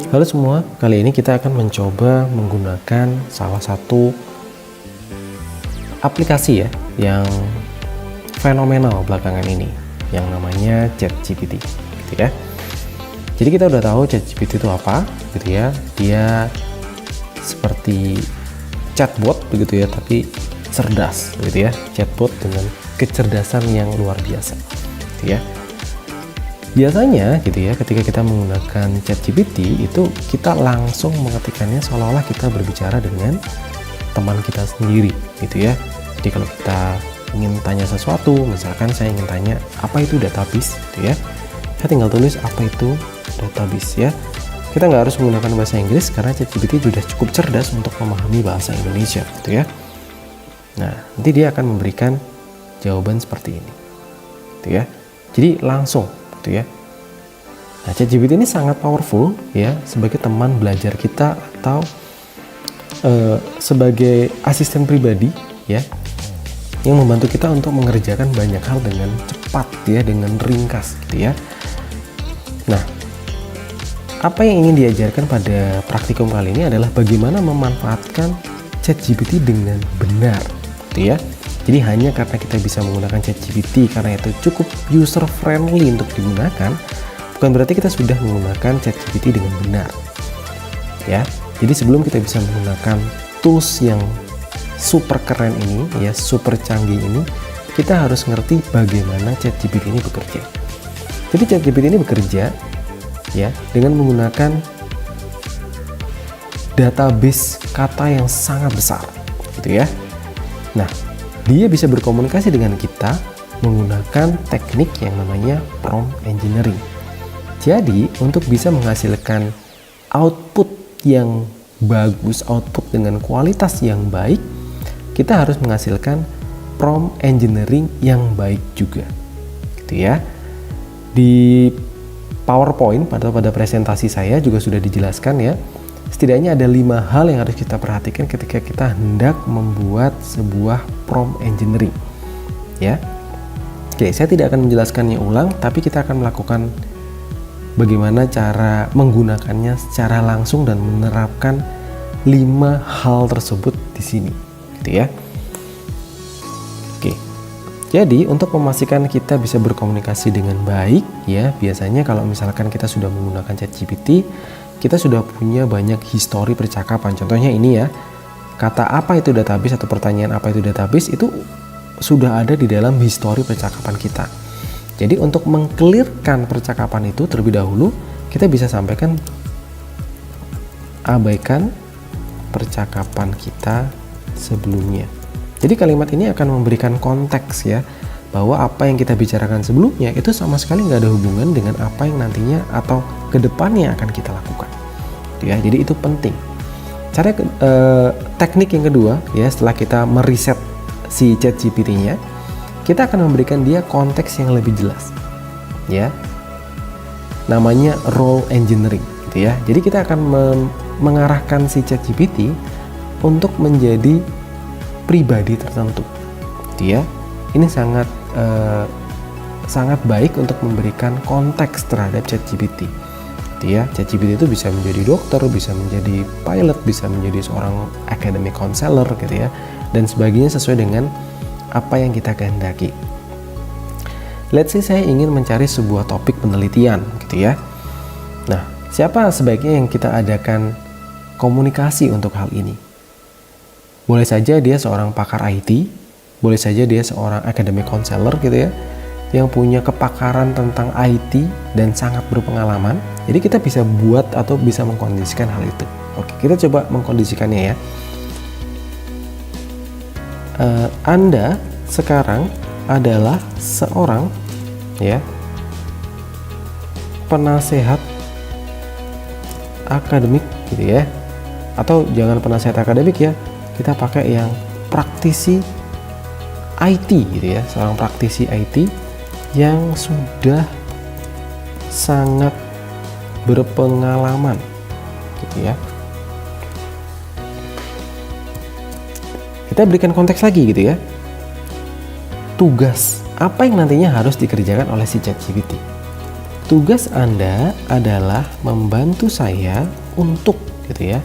Halo semua, kali ini kita akan mencoba menggunakan salah satu aplikasi ya yang fenomenal belakangan ini yang namanya ChatGPT gitu ya. Jadi kita udah tahu ChatGPT itu apa gitu ya. Dia seperti chatbot begitu ya, tapi cerdas gitu ya. Chatbot dengan kecerdasan yang luar biasa gitu ya. Biasanya gitu ya, ketika kita menggunakan ChatGPT itu kita langsung mengetikkannya seolah-olah kita berbicara dengan teman kita sendiri gitu ya. Jadi kalau kita ingin tanya sesuatu, misalkan saya ingin tanya apa itu database gitu ya, saya tinggal tulis apa itu database ya. Kita nggak harus menggunakan bahasa Inggris karena ChatGPT sudah cukup cerdas untuk memahami bahasa Indonesia gitu ya. Nah, nanti dia akan memberikan jawaban seperti ini gitu ya. Jadi langsung gitu ya. Nah, ChatGPT ini sangat powerful ya sebagai teman belajar kita atau sebagai asisten pribadi ya yang membantu kita untuk mengerjakan banyak hal dengan cepat ya, dengan ringkas gitu ya. Nah, apa yang ingin diajarkan pada praktikum kali ini adalah bagaimana memanfaatkan ChatGPT dengan benar gitu ya. Jadi hanya karena kita bisa menggunakan ChatGPT karena itu cukup user friendly untuk digunakan, bukan berarti kita sudah menggunakan ChatGPT dengan benar. Ya. Jadi sebelum kita bisa menggunakan tools yang super keren ini ya, super canggih ini, kita harus ngerti bagaimana ChatGPT ini bekerja. Jadi ChatGPT ini bekerja ya dengan menggunakan database kata yang sangat besar gitu ya. Nah, dia bisa berkomunikasi dengan kita menggunakan teknik yang namanya prompt engineering. Jadi, untuk bisa menghasilkan output yang bagus, output dengan kualitas yang baik, kita harus menghasilkan prompt engineering yang baik juga. Gitu ya. Di PowerPoint pada presentasi saya juga sudah dijelaskan ya. Setidaknya ada 5 hal yang harus kita perhatikan ketika kita hendak membuat sebuah prompt engineering ya. Oke, saya tidak akan menjelaskannya ulang, tapi kita akan melakukan bagaimana cara menggunakannya secara langsung dan menerapkan 5 hal tersebut di sini gitu ya. Oke. Jadi untuk memastikan kita bisa berkomunikasi dengan baik ya, biasanya kalau misalkan kita sudah menggunakan ChatGPT, kita sudah punya banyak histori percakapan. Contohnya ini ya, kata apa itu database atau pertanyaan apa itu database itu sudah ada di dalam histori percakapan kita. Jadi untuk mengclearkan percakapan itu terlebih dahulu, kita bisa sampaikan abaikan percakapan kita sebelumnya. Jadi kalimat ini akan memberikan konteks ya, bahwa apa yang kita bicarakan sebelumnya itu sama sekali nggak ada hubungan dengan apa yang nantinya atau kedepannya akan kita lakukan ya. Jadi itu penting. Cara teknik yang kedua ya, setelah kita meriset si ChatGPT-nya, kita akan memberikan dia konteks yang lebih jelas ya, namanya role engineering gitu ya. Jadi kita akan mengarahkan si ChatGPT untuk menjadi pribadi tertentu gitu ya. Ini sangat baik untuk memberikan konteks terhadap ChatGPT gitu ya. ChatGPT itu bisa menjadi dokter, bisa menjadi pilot, bisa menjadi seorang academic counselor gitu ya, dan sebagainya sesuai dengan apa yang kita kehendaki. Let's say saya ingin mencari sebuah topik penelitian gitu ya. Nah, siapa sebaiknya yang kita adakan komunikasi untuk hal ini? Boleh saja dia seorang pakar IT, boleh saja dia seorang academic counselor gitu ya, yang punya kepakaran tentang IT dan sangat berpengalaman. Jadi kita bisa buat atau bisa mengkondisikan hal itu. Oke, kita coba mengkondisikannya ya. Anda sekarang adalah seorang ya penasehat akademik gitu ya, atau jangan penasihat akademik ya, kita pakai yang praktisi IT gitu ya, seorang praktisi IT yang sudah sangat berpengalaman gitu ya. Kita berikan konteks lagi gitu ya. Tugas apa yang nantinya harus dikerjakan oleh si ChatGPT? Tugas Anda adalah membantu saya untuk gitu ya,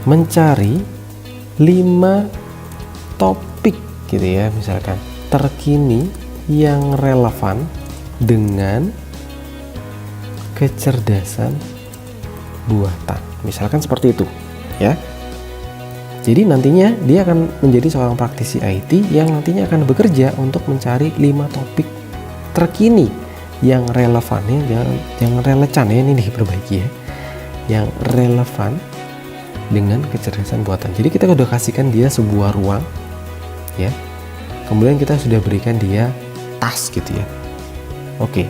mencari 5 topik gitu ya, misalkan terkini yang relevan dengan kecerdasan buatan, misalkan seperti itu ya. Jadi nantinya dia akan menjadi seorang praktisi IT yang nantinya akan bekerja untuk mencari 5 topik terkini yang relevan ya, yang relevan ya, ini diperbaiki ya, yang relevan dengan kecerdasan buatan. Jadi kita sudah kasihkan dia sebuah ruang ya, kemudian kita sudah berikan dia task gitu ya. Oke,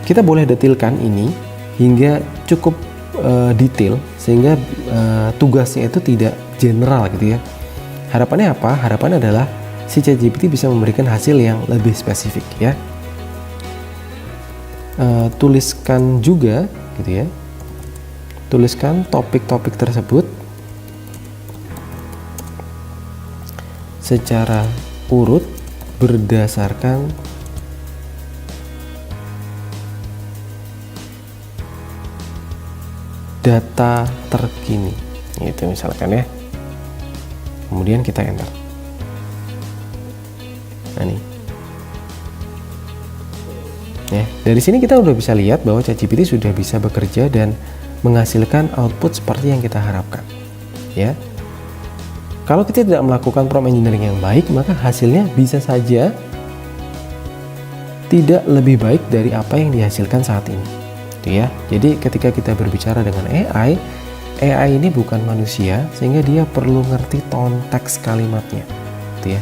kita boleh detailkan ini hingga cukup detail sehingga tugasnya itu tidak general gitu ya. Harapannya apa? Harapannya adalah si ChatGPT bisa memberikan hasil yang lebih spesifik ya. Tuliskan juga gitu ya, tuliskan topik-topik tersebut secara urut berdasarkan data terkini itu misalkan ya, kemudian kita enter. Nah nih ya, dari sini kita udah bisa lihat bahwa ChatGPT sudah bisa bekerja dan menghasilkan output seperti yang kita harapkan ya. Kalau kita tidak melakukan prompt engineering yang baik, maka hasilnya bisa saja tidak lebih baik dari apa yang dihasilkan saat ini gitu ya. Jadi ketika kita berbicara dengan AI ini bukan manusia, sehingga dia perlu ngerti konteks kalimatnya gitu ya.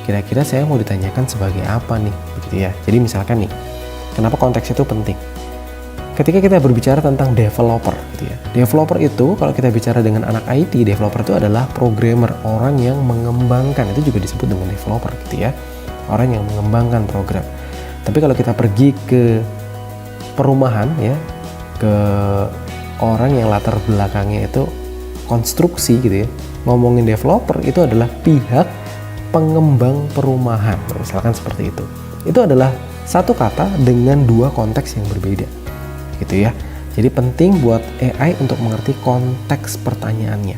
Kira-kira saya mau ditanyakan sebagai apa nih begitu ya. Jadi misalkan nih, kenapa konteks itu penting? Ketika kita berbicara tentang developer gitu ya. Developer itu kalau kita bicara dengan anak IT, developer itu adalah programmer, orang yang mengembangkan, itu juga disebut dengan developer gitu ya. Orang yang mengembangkan program. Tapi kalau kita pergi ke perumahan ya, ke orang yang latar belakangnya itu konstruksi gitu ya, ngomongin developer itu adalah pihak pengembang perumahan, misalkan seperti itu. Itu adalah satu kata dengan 2 konteks yang berbeda gitu ya. Jadi penting buat AI untuk mengerti konteks pertanyaannya.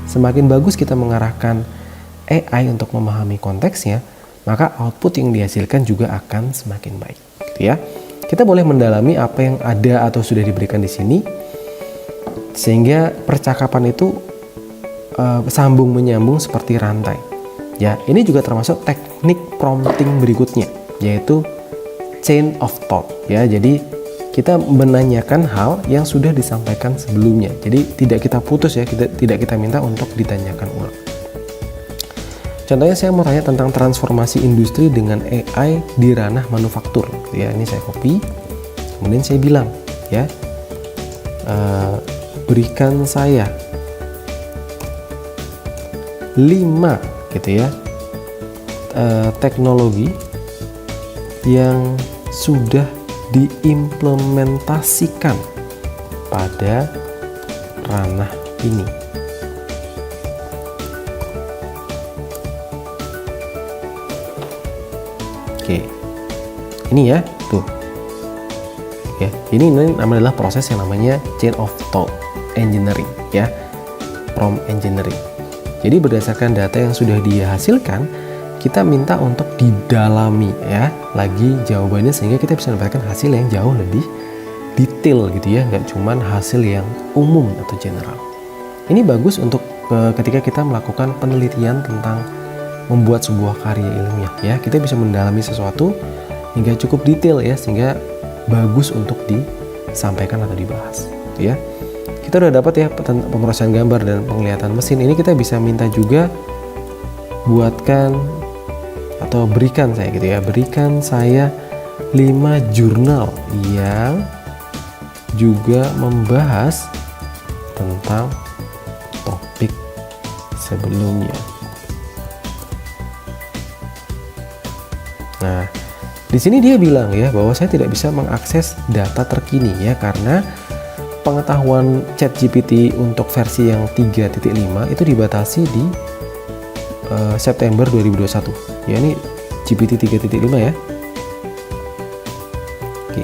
Semakin bagus kita mengarahkan AI untuk memahami konteksnya, maka output yang dihasilkan juga akan semakin baik gitu ya. Kita boleh mendalami apa yang ada atau sudah diberikan di sini sehingga percakapan itu sambung menyambung seperti rantai. Ya, ini juga termasuk teknik prompting berikutnya, yaitu chain of thought ya. Jadi kita menanyakan hal yang sudah disampaikan sebelumnya. Jadi tidak kita putus ya, tidak kita minta untuk ditanyakan ulang. Contohnya saya mau tanya tentang transformasi industri dengan AI di ranah manufaktur ya. Ini saya copy, kemudian saya bilang ya, berikan saya 5 gitu ya, teknologi yang sudah diimplementasikan pada ranah ini. Oke, ini ya, tuh ya, ini adalah proses yang namanya chain of thought engineering ya, prompt engineering. Jadi berdasarkan data yang sudah dia hasilkan, kita minta untuk didalami ya lagi jawabannya, sehingga kita bisa mendapatkan hasil yang jauh lebih detail gitu ya, nggak cuman hasil yang umum atau general. Ini bagus untuk ketika kita melakukan penelitian tentang membuat sebuah karya ilmiah ya. Kita bisa mendalami sesuatu hingga cukup detail ya, sehingga bagus untuk disampaikan atau dibahas ya. Kita udah dapat ya pemrosesan gambar dan penglihatan mesin. Ini kita bisa minta juga buatkan atau berikan saya gitu ya, berikan saya 5 jurnal yang juga membahas tentang topik sebelumnya. Nah, di sini dia bilang ya bahwa saya tidak bisa mengakses data terkini ya, karena pengetahuan ChatGPT untuk versi yang 3.5 itu dibatasi di September 2021. Ya, ini GPT 3.5 ya. Oke.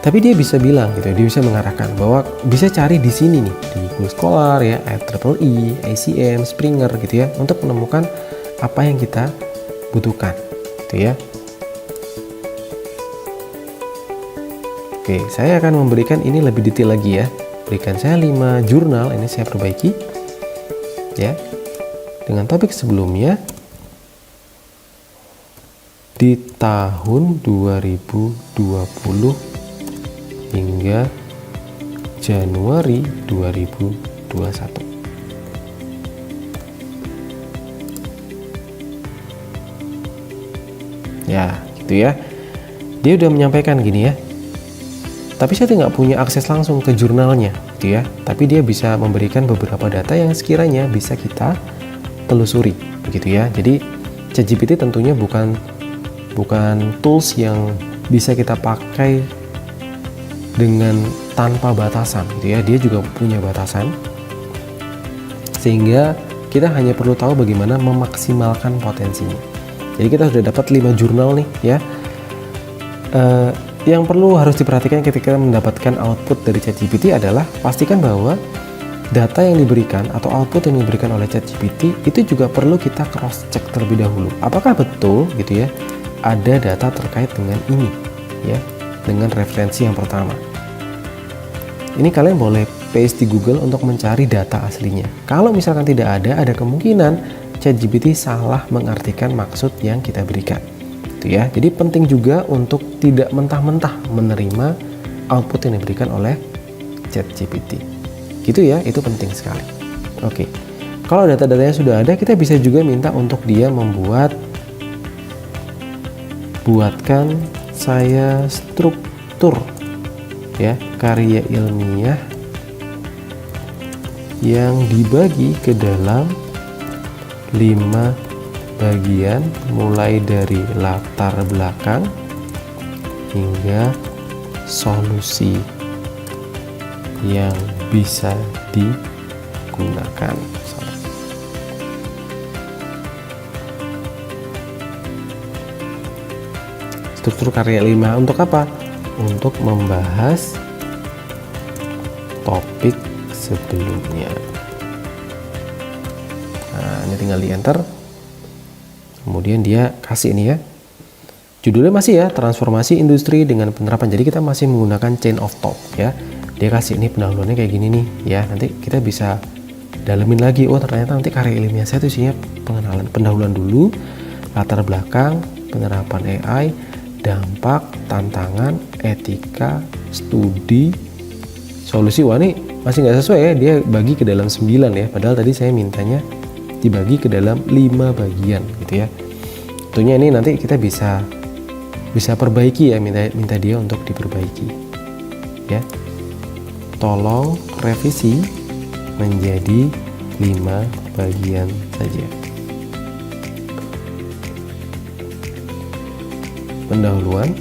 Tapi dia bisa bilang gitu, dia bisa mengarahkan bahwa bisa cari di sini nih, di Google Scholar ya, IEEE, ACM, Springer gitu ya, untuk menemukan apa yang kita butuhkan. Gitu ya. Oke, saya akan memberikan ini lebih detail lagi ya. Berikan saya 5 jurnal, ini saya perbaiki ya. Dengan topik sebelumnya di tahun 2020 hingga Januari 2021. Ya, gitu ya. Dia udah menyampaikan gini ya. Tapi saya tidak punya akses langsung ke jurnalnya, gitu ya. Tapi dia bisa memberikan beberapa data yang sekiranya bisa kita telusuri, begitu ya. Jadi ChatGPT tentunya bukan tools yang bisa kita pakai dengan tanpa batasan, gitu ya. Dia juga punya batasan, sehingga kita hanya perlu tahu bagaimana memaksimalkan potensinya. Jadi kita sudah dapat 5 jurnal nih ya. Yang perlu harus diperhatikan ketika mendapatkan output dari ChatGPT adalah pastikan bahwa data yang diberikan atau output yang diberikan oleh ChatGPT itu juga perlu kita cross check terlebih dahulu. Apakah betul gitu ya ada data terkait dengan ini ya, dengan referensi yang pertama. Ini kalian boleh paste di Google untuk mencari data aslinya. Kalau misalkan tidak ada kemungkinan ChatGPT salah mengartikan maksud yang kita berikan. Gitu ya. Jadi penting juga untuk tidak mentah-mentah menerima output yang diberikan oleh ChatGPT. Gitu ya, itu penting sekali. Oke. Kalau data-datanya sudah ada, kita bisa juga minta untuk dia buatkan saya struktur ya karya ilmiah yang dibagi ke dalam 5 bagian, mulai dari latar belakang hingga solusi yang bisa digunakan. Struktur karya ilmiah untuk apa? Untuk membahas topik sebelumnya. Nah, ini tinggal di enter. Kemudian dia kasih ini ya. Judulnya masih ya, transformasi industri dengan penerapan. Jadi kita masih menggunakan chain of thought ya. Dia kasih ini pendahuluannya kayak gini nih ya. Nanti kita bisa dalemin lagi. Oh, ternyata nanti karya ilmiah saya itu isinya pendahuluan dulu, latar belakang, penerapan AI, dampak, tantangan, etika, studi, solusi. Wah, ini masih nggak sesuai ya. Dia bagi ke dalam 9 ya. Padahal tadi saya mintanya dibagi ke dalam 5 bagian gitu ya. Tentunya ini nanti kita bisa perbaiki ya, minta dia untuk diperbaiki ya. Tolong revisi menjadi 5 bagian saja. Pendahuluan,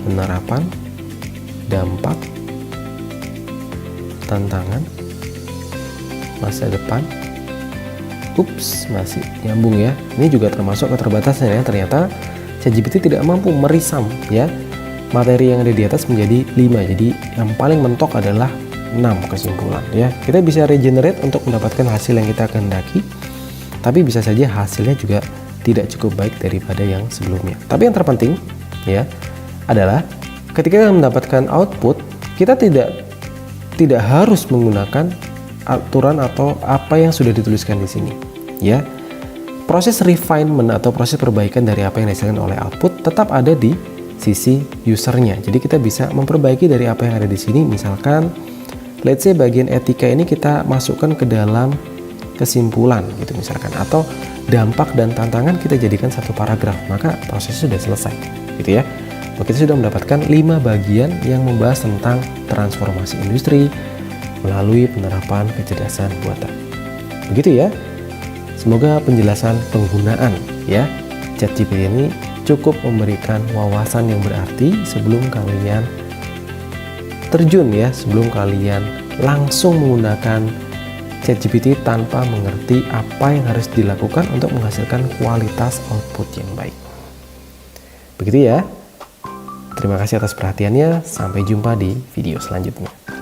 penerapan, dampak, tantangan, masa depan. Ups, masih nyambung ya. Ini juga termasuk keterbatasan ya. Ternyata ChatGPT tidak mampu merisam ya materi yang ada di atas menjadi 5. Jadi yang paling mentok adalah 6 kesimpulan ya. Kita bisa regenerate untuk mendapatkan hasil yang kita kehendaki, tapi bisa saja hasilnya juga tidak cukup baik daripada yang sebelumnya. Tapi yang terpenting ya adalah ketika kita mendapatkan output, kita tidak harus menggunakan aturan atau apa yang sudah dituliskan di sini ya. Proses refinement atau proses perbaikan dari apa yang dihasilkan oleh output tetap ada di sisi usernya. Jadi kita bisa memperbaiki dari apa yang ada di sini. Misalkan let's say bagian etika ini kita masukkan ke dalam kesimpulan gitu misalkan, atau dampak dan tantangan kita jadikan satu paragraf, maka prosesnya sudah selesai gitu ya. Kita sudah mendapatkan 5 bagian yang membahas tentang transformasi industri, melalui penerapan kecerdasan buatan. Begitu ya. Semoga penjelasan penggunaan ya ChatGPT ini cukup memberikan wawasan yang berarti sebelum kalian terjun ya, sebelum kalian langsung menggunakan ChatGPT tanpa mengerti apa yang harus dilakukan untuk menghasilkan kualitas output yang baik. Begitu ya. Terima kasih atas perhatiannya. Sampai jumpa di video selanjutnya.